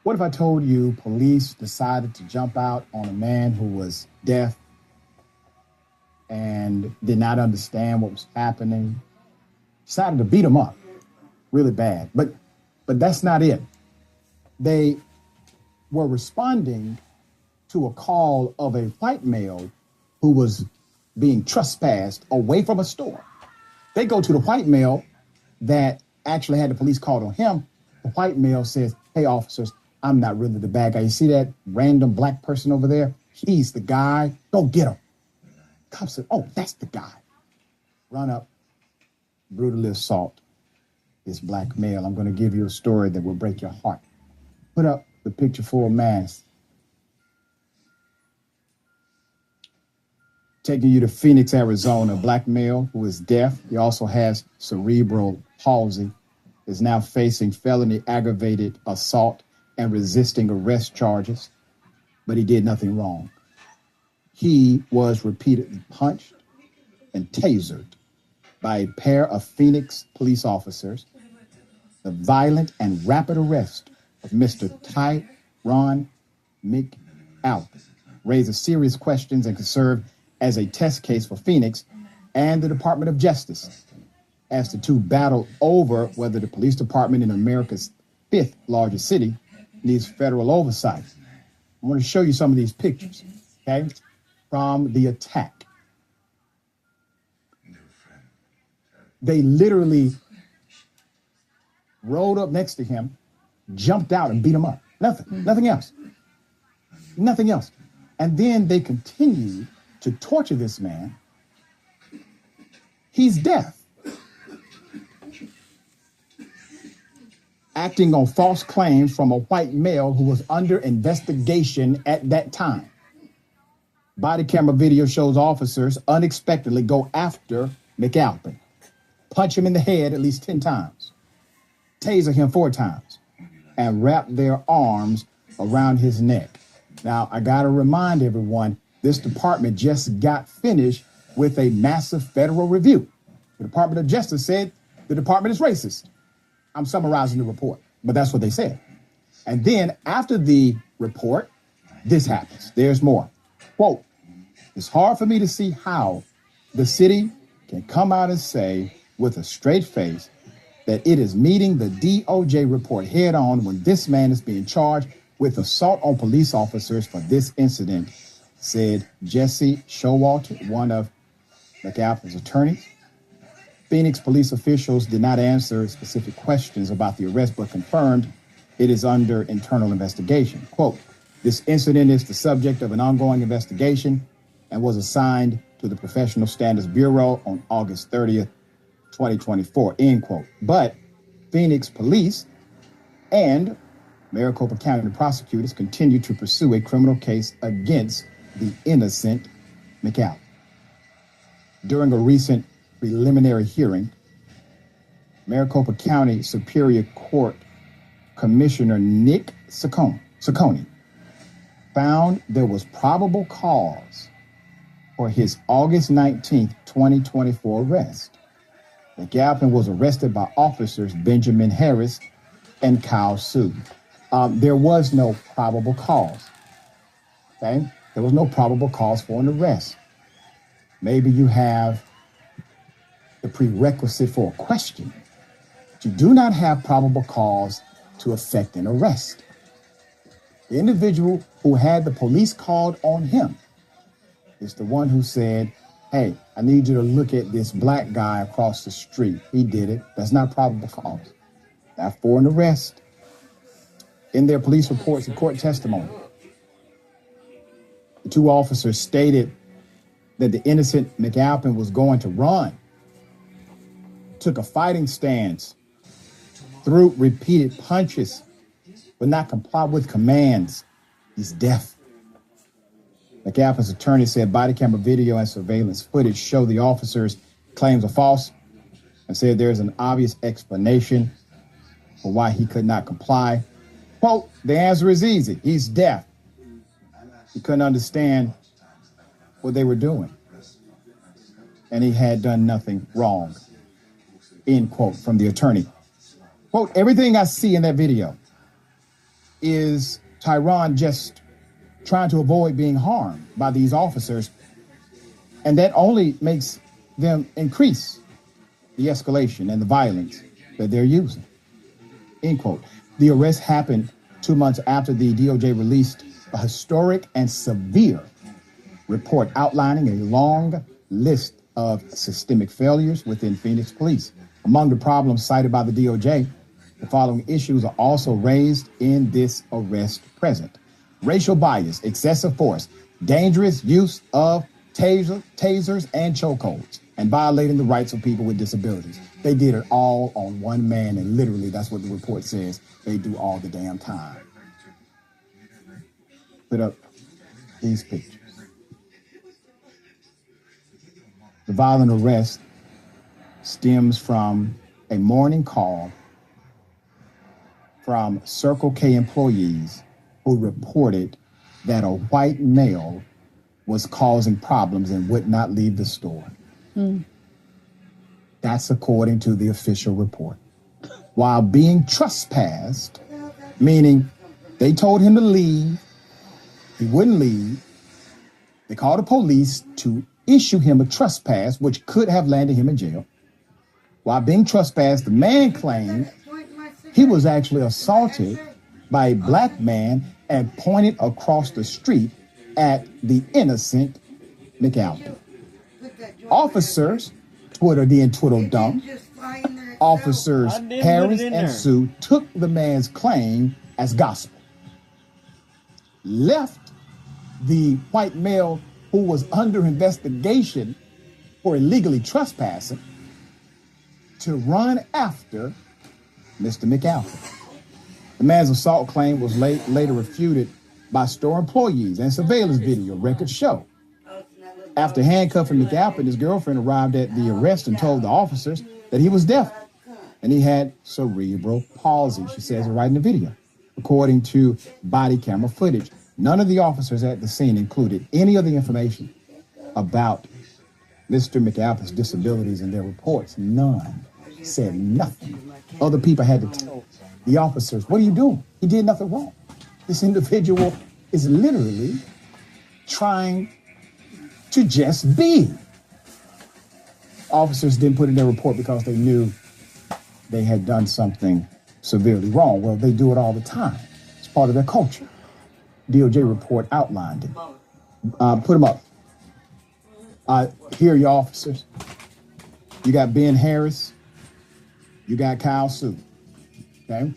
What if I told you police decided to jump out on a man who was deaf and did not understand what was happening, decided to beat him up really bad. But that's not it. They were responding to a call of a white male who was being trespassed away from a store. They go to the white male that actually had the police called on him. The white male says, "Hey, officers, I'm not really the bad guy. You see that random black person over there? He's the guy. Go get him." Cops said, "Oh, that's the guy." Run up, brutally assault this black male. I'm going to give you a story that will break your heart. Put up the picture for a mask. Taking you to Phoenix, Arizona, a black male who is deaf. He also has cerebral palsy, is now facing felony aggravated assault and resisting arrest charges, but he did nothing wrong. He was repeatedly punched and tasered by a pair of Phoenix police officers. The violent and rapid arrest of Mr. Tyron McAlpin raises serious questions and can serve as a test case for Phoenix and the Department of Justice as the two battle over whether the police department in America's fifth largest city needs federal oversight. I want to show you some of these pictures, okay, from the attack. They literally rolled up next to him, jumped out and beat him up. Nothing else. Nothing else. And then they continued to torture this man. He's deaf. Acting on false claims from a white male who was under investigation at that time. Body camera video shows officers unexpectedly go after McAlpin, punch him in the head at least 10 times, taser him 4 times, and wrap their arms around his neck. Now, I got to remind everyone, this department just got finished with a massive federal review. The Department of Justice said the department is racist. I'm summarizing the report, but that's what they said. And then after the report, this happens. There's more. Quote, "It's hard for me to see how the city can come out and say with a straight face that it is meeting the DOJ report head on when this man is being charged with assault on police officers for this incident," said Jesse Showalter, one of McAlpin's attorneys. Phoenix police officials did not answer specific questions about the arrest, but confirmed it is under internal investigation. Quote, "This incident is the subject of an ongoing investigation and was assigned to the Professional Standards Bureau on August 30th, 2024, end quote. But Phoenix police and Maricopa County prosecutors continue to pursue a criminal case against the innocent McAlpin. During a recent preliminary hearing, Maricopa County Superior Court Commissioner Nick Saccone found there was probable cause for his August 19th, 2024 arrest. McAlpin was arrested by officers Benjamin Harris and Kyle Sue. There was no probable cause. Okay? There was no probable cause for an arrest. Maybe you have the prerequisite for a question, but you do not have probable cause to effect an arrest. The individual who had the police called on him is the one who said, "Hey, I need you to look at this black guy across the street. He did it." That's not probable cause. Not for an arrest. In their police reports and court testimony, the two officers stated that the innocent McAlpin was going to run, took a fighting stance, threw repeated punches, but not comply with commands. He's deaf. McAlpin's attorney said body camera video and surveillance footage show the officers' claims are false and said there's an obvious explanation for why he could not comply. Quote, "The answer is easy. He's deaf. He couldn't understand what they were doing, and he had done nothing wrong." End quote from the attorney. Quote, "Everything I see in that video is Tyron just trying to avoid being harmed by these officers? And that only makes them increase the escalation and the violence that they're using. End quote. The arrest happened 2 months after the DOJ released a historic and severe report outlining a long list of systemic failures within Phoenix Police. Among the problems cited by the DOJ, the following issues are also raised in this arrest present: racial bias, excessive force, dangerous use of tasers and chokeholds, and violating the rights of people with disabilities. They did it all on one man, and literally that's what the report says. They do all the damn time. Put up these pictures. The violent arrest stems from a morning call from Circle K employees who reported that a white male was causing problems and would not leave the store. That's according to the official report. While being trespassed, meaning they told him to leave, he wouldn't leave. They called the police to issue him a trespass, which could have landed him in jail. While being trespassed, the man claimed he was actually assaulted by a black man and pointed across the street at the innocent McAlpin. Officers, Twitter dump. Officers Harris and Sue took the man's claim as gospel, left the white male who was under investigation for illegally trespassing to run after Mr. McAlpin. The man's assault claim was later refuted by store employees and surveillance video records show. After handcuffing McAlpin, his girlfriend arrived at the arrest and told the officers that he was deaf and he had cerebral palsy. She says it right in the video. According to body camera footage, none of the officers at the scene included any of the information about Mr. McAlpin's disabilities in their reports. None. Said nothing. Other people had to tell the officers, what are you doing? He did nothing wrong. This individual is literally trying to just be. Officers didn't put in their report because they knew they had done something severely wrong. Well, they do it all the time. It's part of their culture. DOJ report outlined it. Put them up. Here are your officers. You got Ben Harris. You got Kyle Sue. Okay.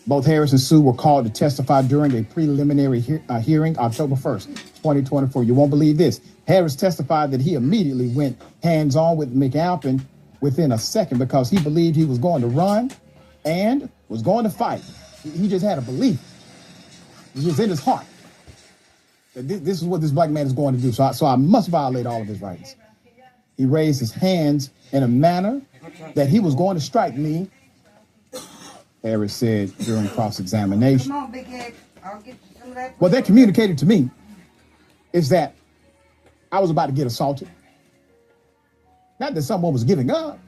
Both Harris and Sue were called to testify during a preliminary hearing October 1st, 2024. You won't believe this. Harris testified that he immediately went hands-on with McAlpin within a second because he believed he was going to run and was going to fight. He just had a belief. It was just in his heart that this is what this black man is going to do. So I must violate all of his rights. He raised his hands in a manner that he was going to strike me, Harris said during cross-examination. Come on, big head. I'll get you some of that. What they communicated to me is that I was about to get assaulted. Not that someone was giving up.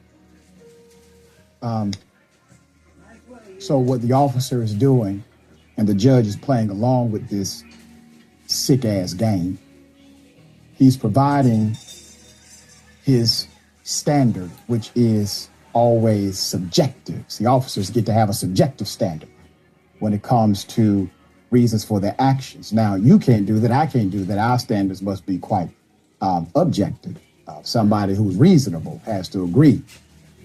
So what the officer is doing, and the judge is playing along with this sick-ass game, he's providing his standard, which is always subjective. See, officers get to have a subjective standard when it comes to reasons for their actions. Now, you can't do that. I can't do that. Our standards must be quite objective. Somebody who's reasonable has to agree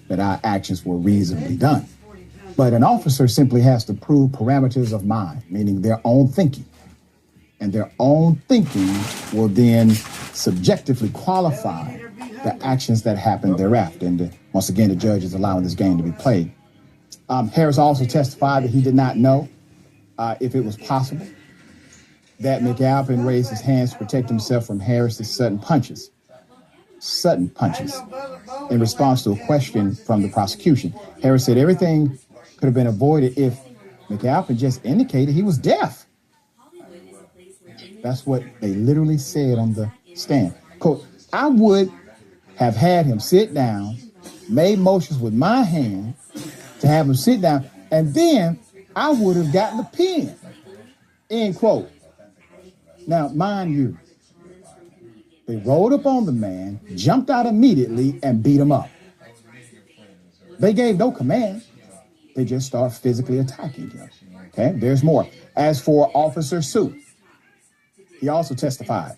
that our actions were reasonably done. But an officer simply has to prove parameters of mind, meaning their own thinking. And their own thinking will then subjectively qualify the actions that happen thereafter. And once again, the judge is allowing this game to be played. Harris also testified that he did not know if it was possible that McAlpin raised his hands to protect himself from Harris's sudden punches in response to a question from the prosecution. Harris said everything could have been avoided if McAlpin just indicated he was deaf. That's what they literally said on the stand. Quote, I would have had him sit down, made motions with my hand to have him sit down, And then I would have gotten the pen, end quote. Now, mind you, they rolled up on the man, jumped out immediately, and beat him up. They gave no command. They just started physically attacking him. Okay, there's more. As for Officer Sue, he also testified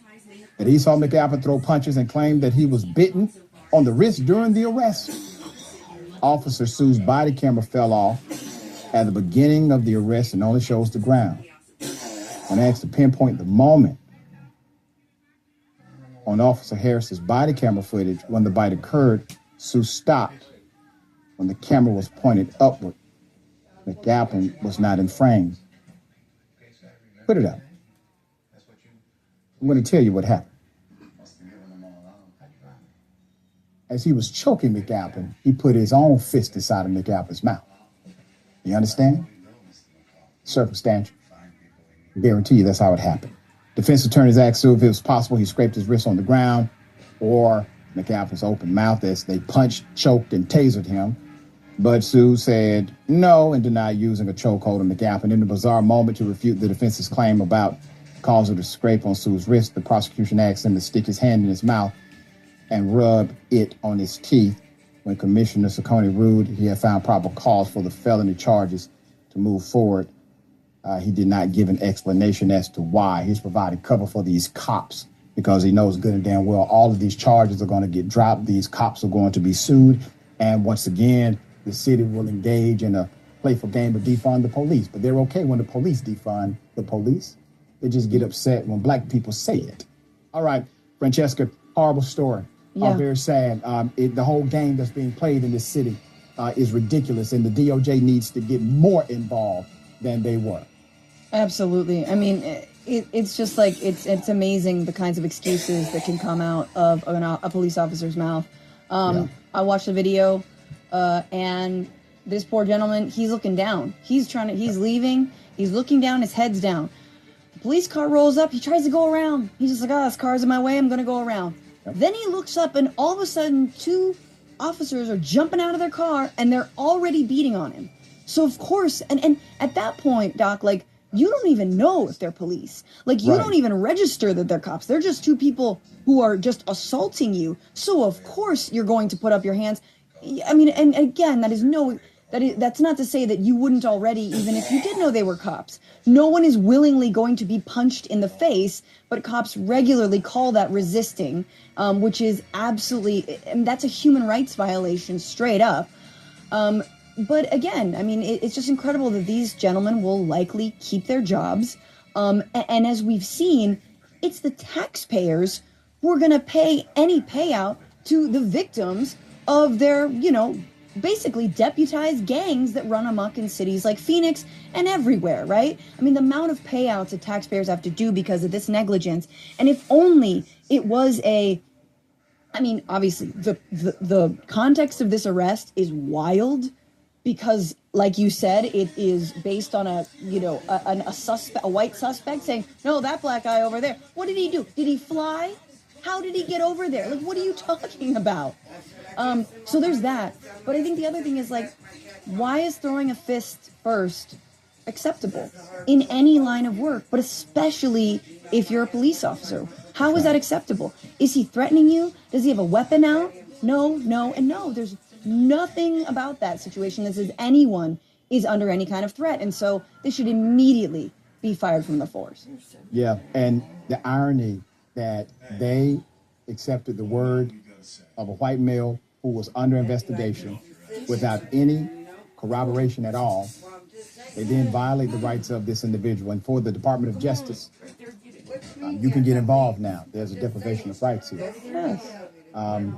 that he saw McAlpin throw punches and claimed that he was bitten on the wrist during the arrest. Officer Sue's body camera fell off at the beginning of the arrest and only shows the ground. When asked to pinpoint the moment on Officer Harris's body camera footage when the bite occurred, Sue stopped when the camera was pointed upward. McAlpin was not in frame. Put it up. I'm going to tell you what happened. As he was choking McAlpin, he put his own fist inside of McAlpin's mouth. You understand? Circumstantial. I guarantee you that's how it happened. Defense attorneys asked Sue if it was possible he scraped his wrist on the ground or McAlpin's open mouth as they punched, choked, and tasered him. But Sue said no and denied using a chokehold on McAlpin. In a bizarre moment to refute the defense's claim about the cause of the scrape on Sue's wrist, the prosecution asked him to stick his hand in his mouth and rub it on his teeth. When Commissioner Saccone ruled he had found proper cause for the felony charges to move forward, he did not give an explanation as to why. He's providing cover for these cops because he knows good and damn well all of these charges are going to get dropped. These cops are going to be sued. And once again, the city will engage in a playful game of defund the police. But they're okay when the police defund the police. They just get upset when black people say it. All right, Francesca, horrible story. Yeah. Very sad. The whole game that's being played in this city is ridiculous, and the DOJ needs to get more involved than they were. Absolutely. I mean, it's just like it's amazing the kinds of excuses that can come out of a police officer's mouth. I watched the video, and this poor gentleman, he's looking down. He's leaving. He's looking down. His head's down. The police car rolls up. He tries to go around. He's just like, oh, this car's in my way. I'm going to go around. Then he looks up, and all of a sudden, two officers are jumping out of their car, and they're already beating on him. So, of course, and at that point, Doc, like, you don't even know if they're police. Like, you don't even register that they're cops. They're just two people who are just assaulting you. So, of course, you're going to put up your hands. I mean, and again, that's not to say that you wouldn't already, even if you did know they were cops. No one is willingly going to be punched in the face, but cops regularly call that resisting, which is absolutely, and that's a human rights violation straight up. But again, I mean, it's just incredible that these gentlemen will likely keep their jobs. And as we've seen, it's the taxpayers who are going to pay any payout to the victims of their, basically deputized gangs that run amok in cities like Phoenix and everywhere, right? I mean, the amount of payouts that taxpayers have to do because of this negligence. And if only it was obviously the context of this arrest is wild because, like you said, it is based on a white suspect saying, no, that black guy over there. What did he do? Did he fly? How did he get over there? Like, what are you talking about? So there's that. But I think the other thing is, like, why is throwing a fist first acceptable in any line of work, but especially if you're a police officer? How is that acceptable? Is he threatening you? Does he have a weapon out? No, and no. There's nothing about that situation that says anyone is under any kind of threat. And so they should immediately be fired from the force. Yeah, and the irony that they accepted the word of a white male who was under investigation without any corroboration at all. They then violate the rights of this individual. And for the Department of Justice, you can get involved now. There's a deprivation of rights here. Yes.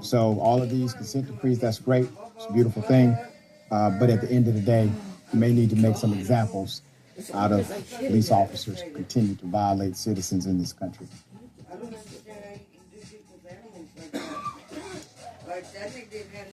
So all of these consent decrees, that's great. It's a beautiful thing. But at the end of the day, you may need to make some examples out of police officers who continue to violate citizens in this country.